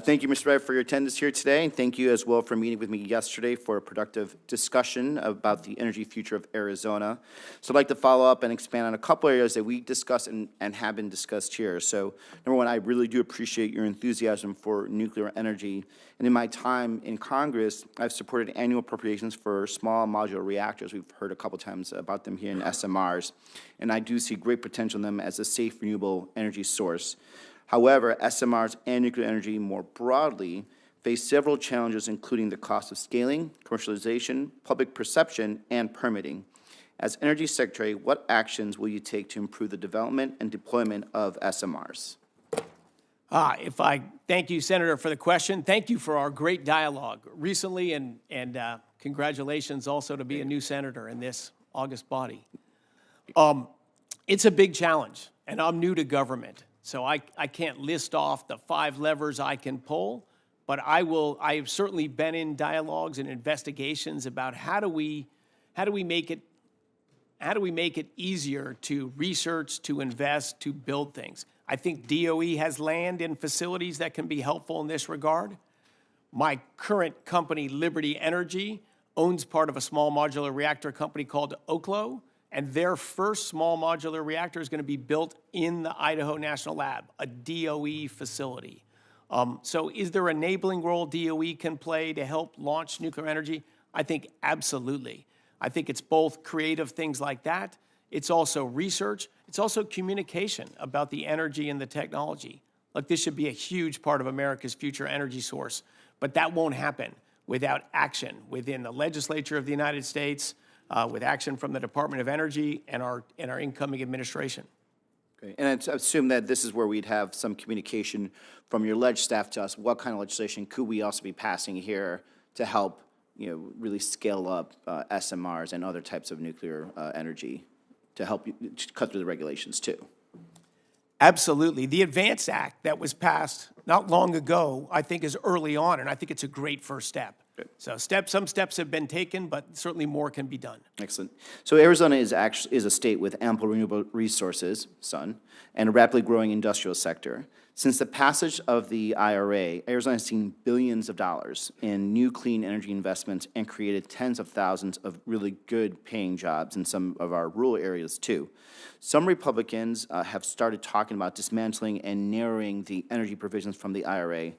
Thank you, Mr. Wright, for your attendance here today, and thank you as well for meeting with me yesterday for a productive discussion about the energy future of Arizona. So I'd like to follow up and expand on a couple areas that we discussed and have been discussed here. So number one, I really do appreciate your enthusiasm for nuclear energy. And in my time in Congress, I've supported annual appropriations for small modular reactors. We've heard a couple times about them here in SMRs. And I do see great potential in them as a safe, renewable energy source. However, SMRs and nuclear energy more broadly face several challenges, including the cost of scaling, commercialization, public perception, and permitting. As Energy Secretary, what actions will you take to improve the development and deployment of SMRs? Thank you, Senator, for the question. Thank you for our great dialogue recently, and congratulations also to be a new senator in this August body. It's a big challenge, and I'm new to government. So I can't list off the 5 levers I can pull, but I've certainly been in dialogues and investigations about how do we make it easier to research, to invest, to build things. I think DOE has land and facilities that can be helpful in this regard. My current company, Liberty Energy, owns part of a small modular reactor company called Oklo. And their first small modular reactor is going to be built in the Idaho National Lab, a DOE facility. So is there an enabling role DOE can play to help launch nuclear energy? I think absolutely. I think it's both creative things like that. It's also research. It's also communication about the energy and the technology. Look, this should be a huge part of America's future energy source, but that won't happen without action within the legislature of the United States, with action from the Department of Energy and our incoming administration. Okay. And I assume that this is where we'd have some communication from your ledge staff to us. What kind of legislation could we also be passing here to help, really scale up SMRs and other types of nuclear energy to help you to cut through the regulations too? Absolutely. The ADVANCE Act that was passed not long ago, I think, is early on, and I think it's a great first step. Good. So some steps have been taken, but certainly more can be done. Excellent. So Arizona is a state with ample renewable resources, sun, and a rapidly growing industrial sector. Since the passage of the IRA, Arizona has seen billions of dollars in new clean energy investments and created tens of thousands of really good paying jobs in some of our rural areas too. Some Republicans have started talking about dismantling and narrowing the energy provisions from the IRA,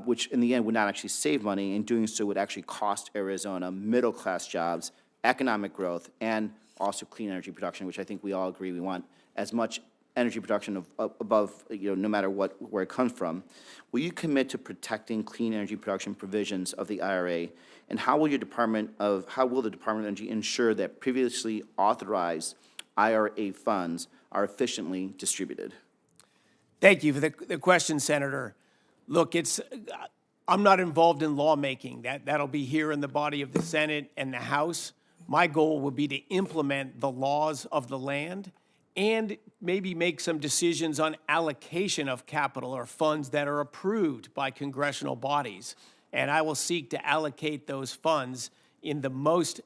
which in the end would not actually save money, and doing so would actually cost Arizona middle-class jobs, economic growth, and also clean energy production, which I think we all agree we want as much energy production above, no matter where it comes from. Will you commit to protecting clean energy production provisions of the IRA, and how will the Department of Energy ensure that previously authorized IRA funds are efficiently distributed? Thank you for the question, Senator. Look, I'm not involved in lawmaking. That'll be here in the body of the Senate and the House. My goal would be to implement the laws of the land and maybe make some decisions on allocation of capital or funds that are approved by congressional bodies. And I will seek to allocate those funds in the most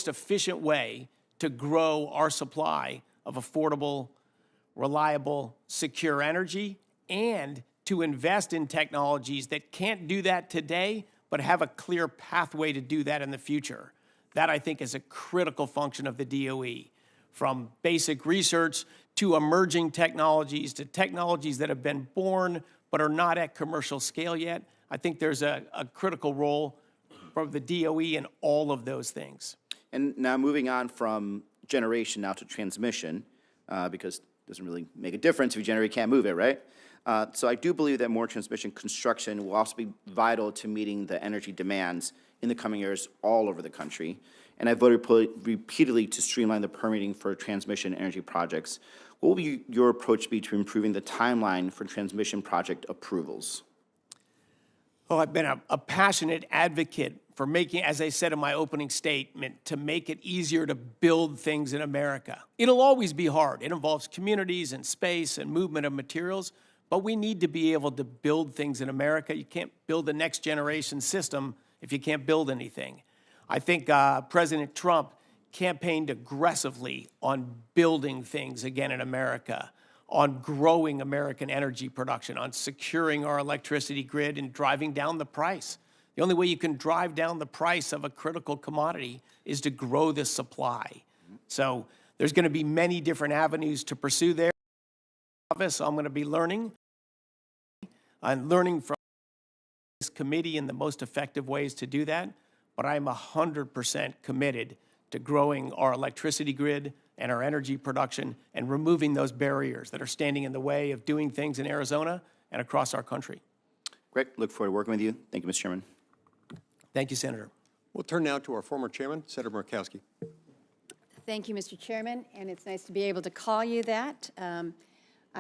efficient way to grow our supply of affordable, reliable, secure energy, and to invest in technologies that can't do that today, but have a clear pathway to do that in the future. That, I think, is a critical function of the DOE, from basic research to emerging technologies to technologies that have been born but are not at commercial scale yet. I think there's a critical role for the DOE in all of those things. And now moving on from generation now to transmission, because it doesn't really make a difference if you generate, can't move it, right? So I do believe that more transmission construction will also be vital to meeting the energy demands in the coming years all over the country. And I voted repeatedly to streamline the permitting for transmission energy projects. What will your approach be to improving the timeline for transmission project approvals? Oh, I've been a passionate advocate for making, as I said in my opening statement, to make it easier to build things in America. It'll always be hard. It involves communities and space and movement of materials, but we need to be able to build things in America. You can't build a next generation system if you can't build anything. I think President Trump campaigned aggressively on building things again in America. on growing American energy production, on securing our electricity grid and driving down the price. The only way you can drive down the price of a critical commodity is to grow the supply. So there's going to be many different avenues to pursue there. So I'm going to be learning. I'm learning from this committee in the most effective ways to do that, but I'm 100% committed to growing our electricity grid and our energy production and removing those barriers that are standing in the way of doing things in Arizona and across our country. Great. Look forward to working with you. Thank you, Mr. Chairman. Thank you, Senator. We'll turn now to our former chairman, Senator Murkowski. Thank you, Mr. Chairman, and it's nice to be able to call you that.